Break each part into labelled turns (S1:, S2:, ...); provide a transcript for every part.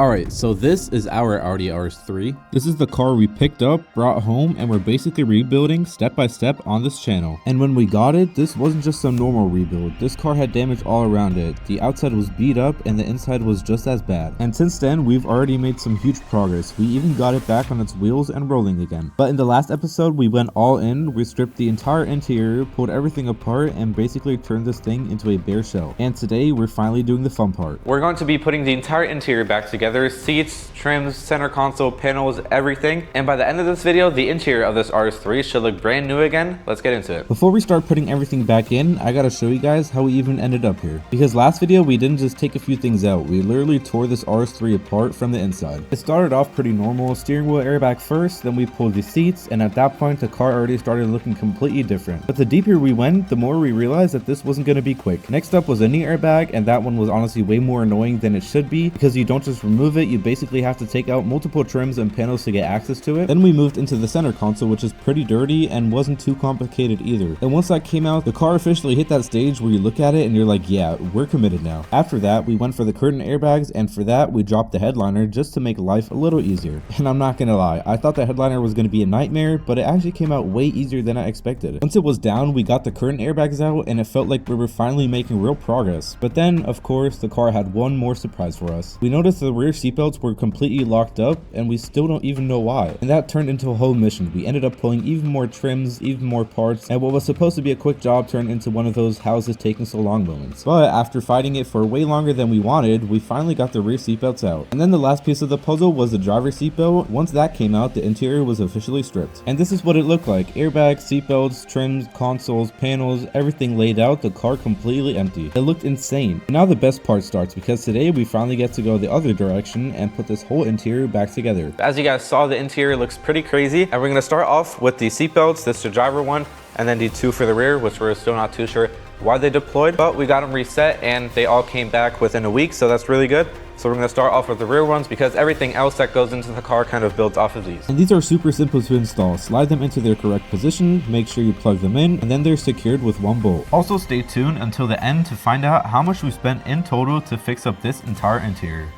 S1: Alright, so this is our Audi RS3. This is the car we picked up, brought home, and we're basically rebuilding step by step on this channel. And when we got it, this wasn't just some normal rebuild. This car had damage all around it. The outside was beat up and the inside was just as bad. And since then, we've already made some huge progress. We even got it back on its wheels and rolling again. But in the last episode, we went all in, we stripped the entire interior, pulled everything apart, and basically turned this thing into a bare shell. And today, we're finally doing the fun part.
S2: We're going to be putting the entire interior back together. Seats, trims, center console, panels, everything. And by the end of this video, the interior of this RS3 should look brand new again. Let's get into it.
S1: Before we start putting everything back in, I gotta show you guys how we even ended up here. Because last video, we didn't just take a few things out. We literally tore this RS3 apart from the inside. It started off pretty normal, steering wheel airbag first, then we pulled the seats, and at that point, the car already started looking completely different. But the deeper we went, the more we realized that this wasn't gonna be quick. Next up was a knee airbag, and that one was honestly way more annoying than it should be, because you don't just remove it, you basically have to take out multiple trims and panels to get access to it. Then we moved into the center console, which is pretty dirty and wasn't too complicated either. And once that came out, the car officially hit that stage where you look at it and you're like, yeah, we're committed now. After that, we went for the curtain airbags, and for that, we dropped the headliner just to make life a little easier. And I'm not gonna lie, I thought the headliner was gonna be a nightmare, but it actually came out way easier than I expected. Once it was down, we got the curtain airbags out, and it felt like we were finally making real progress. But then, of course, the car had one more surprise for us. We noticed the rear seatbelts were completely locked up, and we still don't even know why. And that turned into a whole mission. We ended up pulling even more trims, even more parts, and what was supposed to be a quick job turned into one of those how's this taking so long moments. But after fighting it for way longer than we wanted, we finally got the rear seatbelts out. And then the last piece of the puzzle was the driver's seatbelt. Once that came out, the interior was officially stripped. And this is what it looked like. Airbags, seatbelts, trims, consoles, panels, everything laid out, the car completely empty. It looked insane. And now the best part starts, because today we finally get to go the other direction and put this whole interior back together.
S2: As you guys saw, the interior looks pretty crazy, and we're going to start off with the seatbelts. This is the driver one, and then the two for the rear, which we're still not too sure why they deployed, but we got them reset and they all came back within a week, so that's really good. So we're going to start off with the rear ones because everything else that goes into the car kind of builds off of these.
S1: And these are super simple to install. Slide them into their correct position, make sure you plug them in, and then they're secured with one bolt. Also stay tuned until the end to find out how much we spent in total to fix up this entire interior.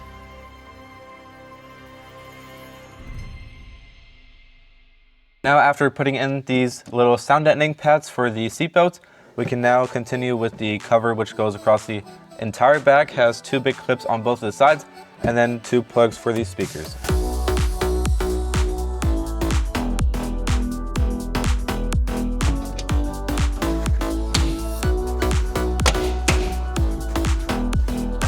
S2: Now, after putting in these little sound deadening pads for the seatbelts, we can now continue with the cover, which goes across the entire back, has two big clips on both of the sides, and then two plugs for these speakers.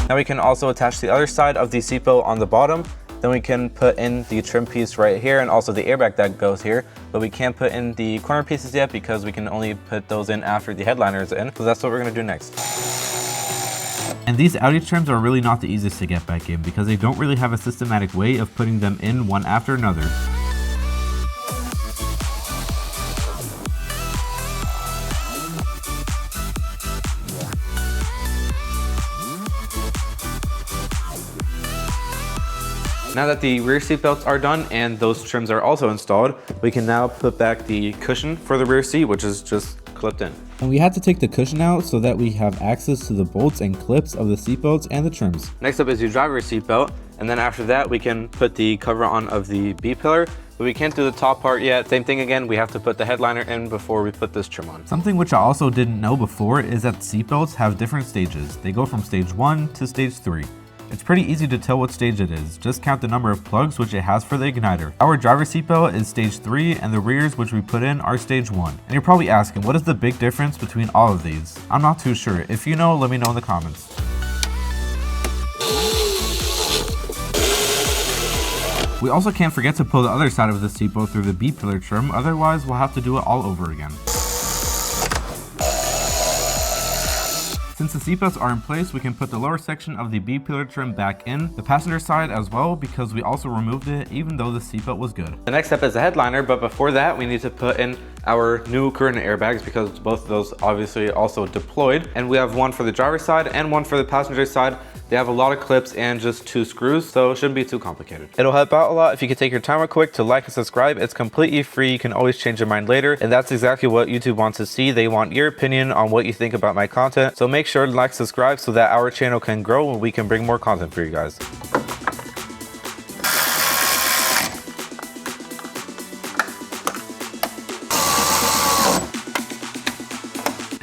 S2: Now we can also attach the other side of the seatbelt on the bottom. Then we can put in the trim piece right here and also the airbag that goes here, but we can't put in the corner pieces yet because we can only put those in after the headliner is in. So that's what we're gonna do next.
S1: And these Audi trims are really not the easiest to get back in because they don't really have a systematic way of putting them in one after another.
S2: Now that the rear seat belts are done and those trims are also installed, we can now put back the cushion for the rear seat, which is just clipped in.
S1: And we had to take the cushion out so that we have access to the bolts and clips of the seat belts and the trims.
S2: Next up is the driver's seat belt, and then after that we can put the cover on of the B pillar, but we can't do the top part yet. Same thing again, we have to put the headliner in before we put this trim on.
S1: Something which I also didn't know before is that seat belts have different stages. They go from stage 1 to stage 3. It's pretty easy to tell what stage it is. Just count the number of plugs which it has for the igniter. Our driver's seatbelt is stage 3 and the rears which we put in are stage 1. And you're probably asking, what is the big difference between all of these? I'm not too sure. If you know, let me know in the comments. We also can't forget to pull the other side of the seatbelt through the B pillar trim, otherwise we'll have to do it all over again. Since the seatbelts are in place, we can put the lower section of the B pillar trim back in, the passenger side as well, because we also removed it even though the seatbelt was good.
S2: The next step is the headliner, but before that we need to put in our new curtain airbags because both of those obviously also deployed, and we have one for the driver's side and one for the passenger side. They have a lot of clips and just 2 screws, so it shouldn't be too complicated. It'll help out a lot if you could take your time real quick to like and subscribe. It's completely free. You can always change your mind later, and that's exactly what YouTube wants to see. They want your opinion on what you think about my content, so make sure to like, subscribe so that our channel can grow and we can bring more content for you guys.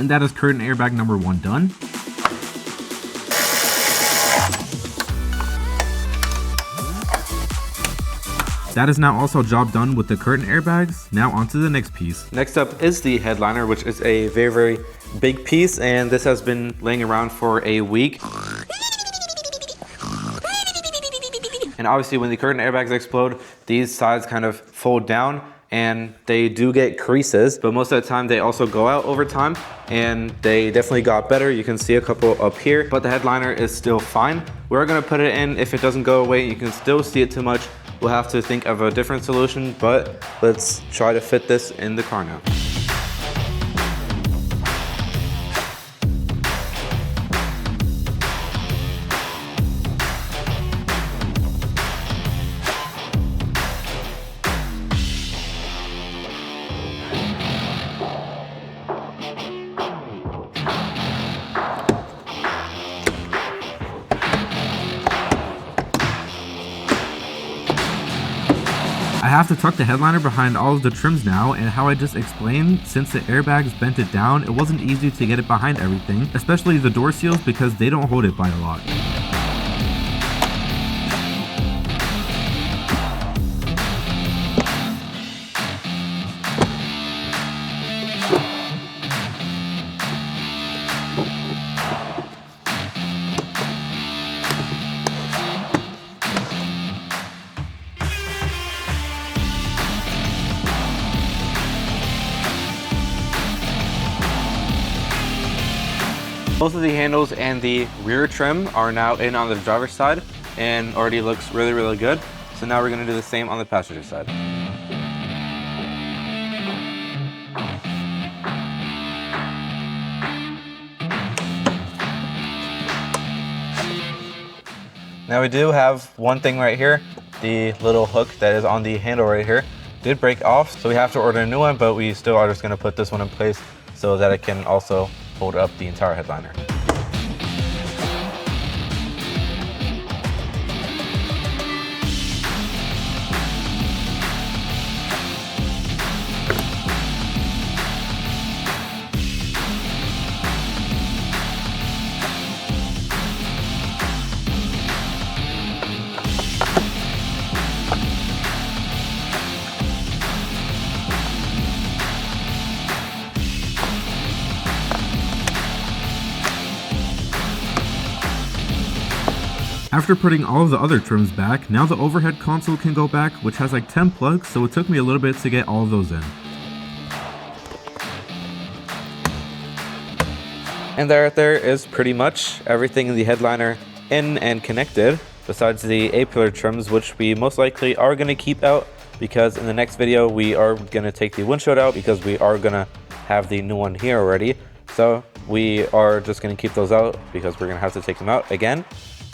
S1: And that is curtain airbag number 1 done. That is now also job done with the curtain airbags. Now on to the next piece.
S2: Next up is the headliner, which is a very, very big piece, and this has been laying around for a week. And obviously when the curtain airbags explode, these sides kind of fold down and they do get creases, but most of the time they also go out over time, and they definitely got better. You can see a couple up here, but the headliner is still fine. We're gonna put it in. If it doesn't go away, you can still see it too much. We'll have to think of a different solution, but let's try to fit this in the car now.
S1: I have to tuck the headliner behind all of the trims now, and how I just explained, since the airbags bent it down, it wasn't easy to get it behind everything, especially the door seals because they don't hold it by a lot.
S2: Both of the handles and the rear trim are now in on the driver's side and already looks really, really good. So now we're gonna do the same on the passenger side. Now we do have one thing right here. The little hook that is on the handle right here did break off, so we have to order a new one, but we still are just gonna put this one in place so that it can also hold up the entire headliner.
S1: After putting all of the other trims back, now the overhead console can go back, which has like 10 plugs, so it took me a little bit to get all of those in.
S2: And there is pretty much everything in the headliner in and connected, besides the A-pillar trims, which we most likely are going to keep out, because in the next video we are going to take the windshield out because we are going to have the new one here already. So we are just going to keep those out because we're going to have to take them out again.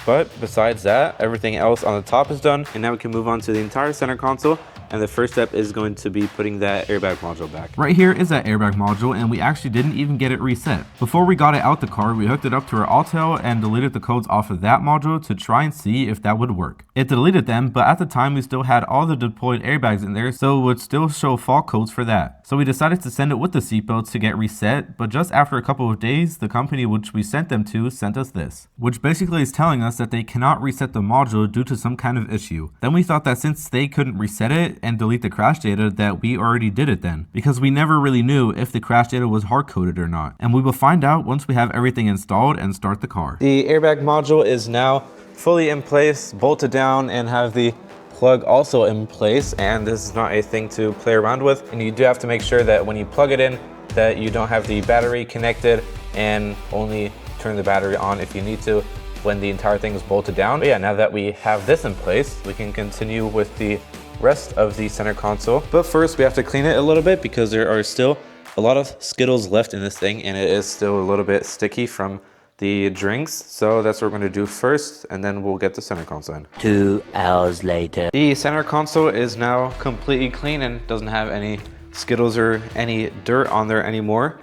S2: But besides that, everything else on the top is done, and now we can move on to the entire center console. And the first step is going to be putting that airbag module back.
S1: Right here is that airbag module, and we actually didn't even get it reset. Before we got it out the car, we hooked it up to our Autel and deleted the codes off of that module to try and see if that would work. It deleted them, but at the time we still had all the deployed airbags in there, so it would still show fault codes for that. So we decided to send it with the seatbelts to get reset, but just after a couple of days, the company which we sent them to sent us this, which basically is telling us that they cannot reset the module due to some kind of issue. Then we thought that since they couldn't reset it and delete the crash data, that we already did it then, because we never really knew if the crash data was hard-coded or not. And we will find out once we have everything installed and start the car.
S2: The airbag module is now fully in place, bolted down, and have the plug also in place, and this is not a thing to play around with. And you do have to make sure that when you plug it in that you don't have the battery connected, and only turn the battery on if you need to when the entire thing is bolted down. But yeah, now that we have this in place, we can continue with the rest of the center console. But first we have to clean it a little bit because there are still a lot of Skittles left in this thing, and it is still a little bit sticky from the drinks. So that's what we're going to do first, and then we'll get the center console in.
S3: 2 hours later.
S2: The center console is now completely clean and doesn't have any Skittles or any dirt on there anymore.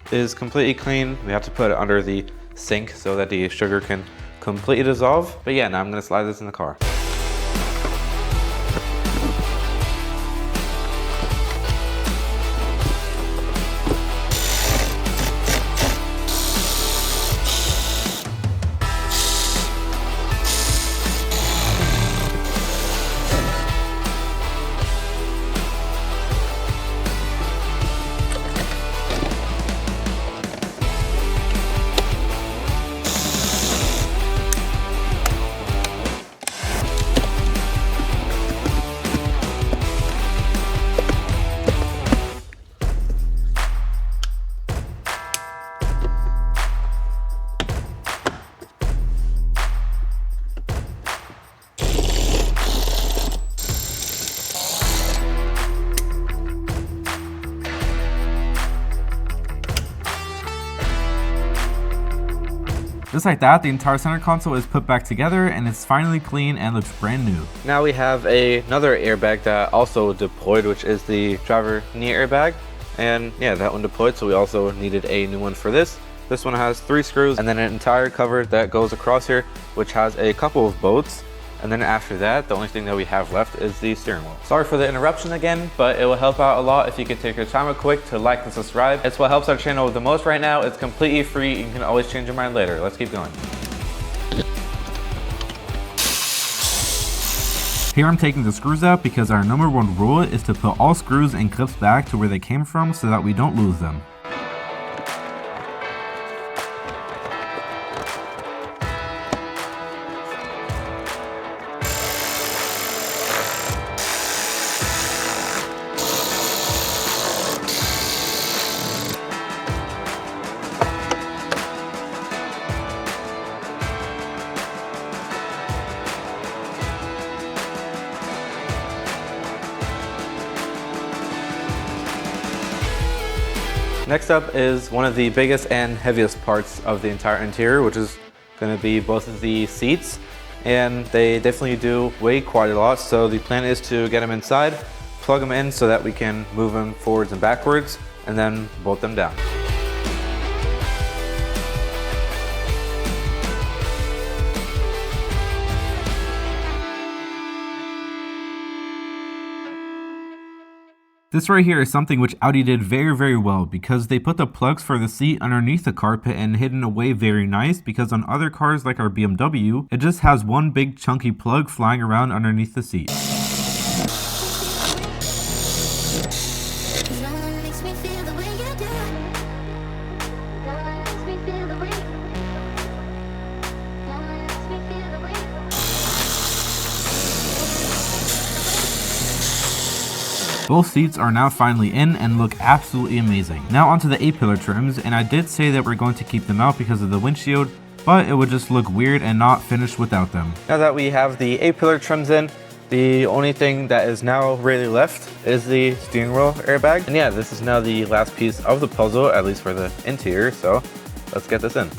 S2: It is completely clean. We have to put it under the sink so that the sugar can completely dissolve. But yeah, now I'm going to slide this in the car.
S1: Just like that, the entire center console is put back together and it's finally clean and looks brand new.
S2: Now we have another airbag that also deployed, which is the driver knee airbag. And yeah, that one deployed, so we also needed a new one for this. This one has 3 screws and then an entire cover that goes across here, which has a couple of bolts. And then after that, the only thing that we have left is the steering wheel. Sorry for the interruption again, but it will help out a lot if you could take your time real quick to like and subscribe. It's what helps our channel the most right now. It's completely free. You can always change your mind later. Let's keep going.
S1: Here I'm taking the screws out because our number 1 rule is to put all screws and clips back to where they came from so that we don't lose them.
S2: Next up is one of the biggest and heaviest parts of the entire interior, which is going to be both of the seats. And they definitely do weigh quite a lot, so the plan is to get them inside, plug them in so that we can move them forwards and backwards, and then bolt them down.
S1: This right here is something which Audi did very well because they put the plugs for the seat underneath the carpet and hidden away very nice, because on other cars like our BMW, it just has one big chunky plug flying around underneath the seat. Both seats are now finally in and look absolutely amazing. Now onto the A-pillar trims, and I did say that we're going to keep them out because of the windshield, but it would just look weird and not finished without them.
S2: Now that we have the A-pillar trims in, the only thing that is now really left is the steering wheel airbag. And yeah, this is now the last piece of the puzzle, at least for the interior, so let's get this in.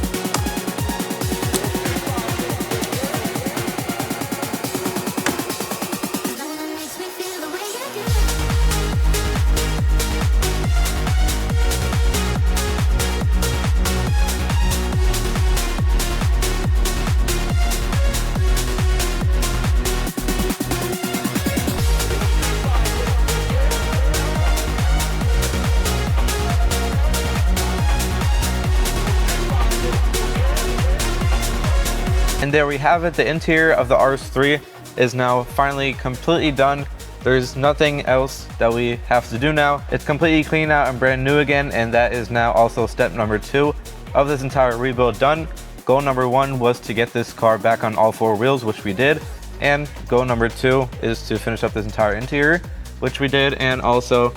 S2: And there we have it. The interior of the RS3 is now finally completely done. There's nothing else that we have to do now. It's completely clean out and brand new again, and that is now also step number 2 of this entire rebuild done. Goal number 1 was to get this car back on all 4 wheels, which we did. And goal number 2 is to finish up this entire interior, which we did, and also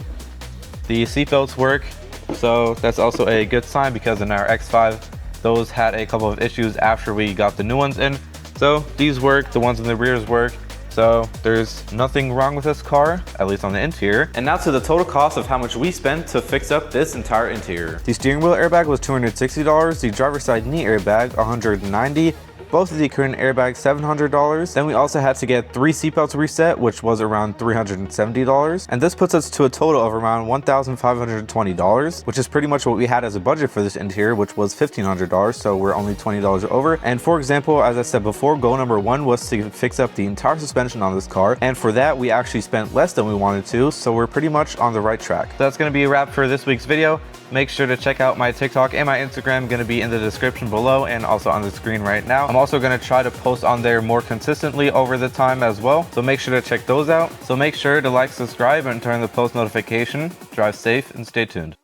S2: the seatbelts work. So that's also a good sign, because in our X5, those had a couple of issues after we got the new ones in. So these work, the ones in the rears work. So there's nothing wrong with this car, at least on the interior. And now to the total cost of how much we spent to fix up this entire interior. The steering wheel airbag was $260, the driver's side knee airbag $190, both of the current airbags $700. Then we also had to get 3 seatbelts reset, which was around $370. And this puts us to a total of around $1,520, which is pretty much what we had as a budget for this interior, which was $1,500. So we're only $20 over. And for example, as I said before, goal number 1 was to fix up the entire suspension on this car. And for that, we actually spent less than we wanted to. So we're pretty much on the right track. That's going to be a wrap for this week's video. Make sure to check out my TikTok and my Instagram, going to be in the description below and also on the screen right now. I'm also going to try to post on there more consistently over the time as well, so make sure to check those out. So make sure to like, subscribe, and turn the post notification. Drive safe and stay tuned.